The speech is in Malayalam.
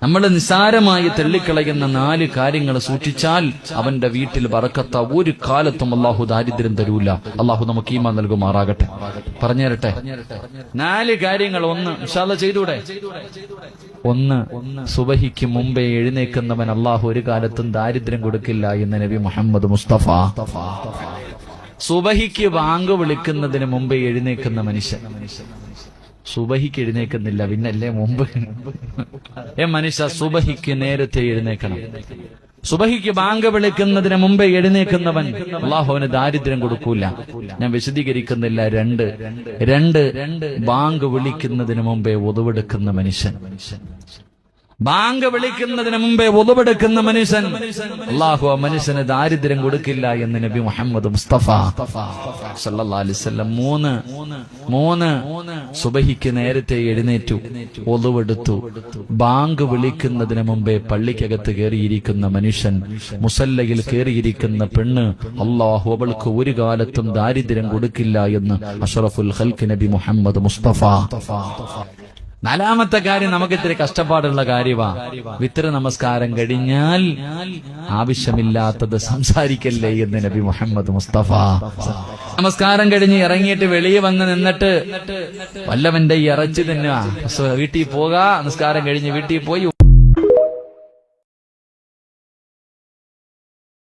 നമ്മൾ നിസ്സാരമായി തള്ളിക്കളയുന്ന 4 കാര്യങ്ങൾ സൂക്ഷിച്ചാൽ അവന്റെ വീട്ടിൽ ബറക്കത്ത ഒരു കാലത്തും അള്ളാഹു ദാരിദ്ര്യം തരൂല. അള്ളാഹു നമുക്ക് ഈമാൻ നൽകുമാറാകട്ടെ. പറഞ്ഞു തരട്ടെ 4 കാര്യങ്ങൾ. 1 ഇൻഷാ അല്ലാഹ് ചെയ്തൂടെ? 1, സുബഹിക്ക് മുമ്പേ എഴുന്നേൽക്കുന്നവൻ അള്ളാഹു ഒരു കാലത്തും ദാരിദ്ര്യം കൊടുക്കില്ല എന്ന് നബി മുഹമ്മദ് മുസ്തഫ. സുബഹിക്ക് ബാങ്ക് വിളിക്കുന്നതിന് മുമ്പേ എഴുന്നേൽക്കുന്ന മനുഷ്യൻ. സുബഹിക്ക് എഴുന്നേക്കുന്നില്ല, പിന്നല്ലേ മുമ്പ്. മനുഷ്യ സുബഹിക്ക് നേരത്തെ എഴുന്നേക്കണം. സുബഹിക്ക് ബാങ്ക് വിളിക്കുന്നതിന് മുമ്പേ എഴുന്നേക്കുന്നവൻ അല്ലാഹുവിന് ദാരിദ്ര്യം കൊടുക്കൂല. ഞാൻ വിശദീകരിക്കുന്നില്ല. 2 ബാങ്ക് വിളിക്കുന്നതിന് മുമ്പേ ഒതുവെടുക്കുന്ന മനുഷ്യൻ. ബാങ്ക് വിളിക്കുന്നതിന് മുമ്പേ ഒതുവെടുക്കുന്ന മനുഷ്യൻ അല്ലാഹു ആ മനുഷ്യന് ദാരിദ്ര്യം കൊടുക്കില്ല എന്ന് നബി മുഹമ്മദ് മുസ്തഫ സല്ലല്ലാഹു അലൈഹി വസല്ലം. 3 സുബഹിക്ക് നേരത്തെ എഴുന്നേറ്റു, ഒതുവെടുത്തു. ബാങ്ക് വിളിക്കുന്നതിന് മുമ്പേ പള്ളിക്കകത്ത് കയറിയിരിക്കുന്ന മനുഷ്യൻ, മുസല്ലയിൽ കയറിയിരിക്കുന്ന പെണ്ണ് അല്ലാഹു അവൾക്ക് ഒരു കാലത്തും ദാരിദ്ര്യം കൊടുക്കില്ല എന്ന് അഷ്റഫുൽ ഖൽഖ് നബി മുഹമ്മദ് മുസ്തഫ. 4ാമത്തെ കാര്യം നമുക്ക് ഇത്തിരി കഷ്ടപ്പാടുള്ള കാര്യമാ. വിത്ർ നമസ്കാരം കഴിഞ്ഞാൽ ആവശ്യമില്ലാത്തത് സംസാരിക്കല്ലേ എന്ന് നബി മുഹമ്മദ് മുസ്തഫ. നമസ്കാരം കഴിഞ്ഞ് ഇറങ്ങിയിട്ട് വെളിയിൽ വന്ന് നിന്നിട്ട് വല്ലവന്റെ ഇറച്ചി തന്നെ വീട്ടിൽ പോകാ. നമസ്കാരം കഴിഞ്ഞ് വീട്ടിൽ പോയി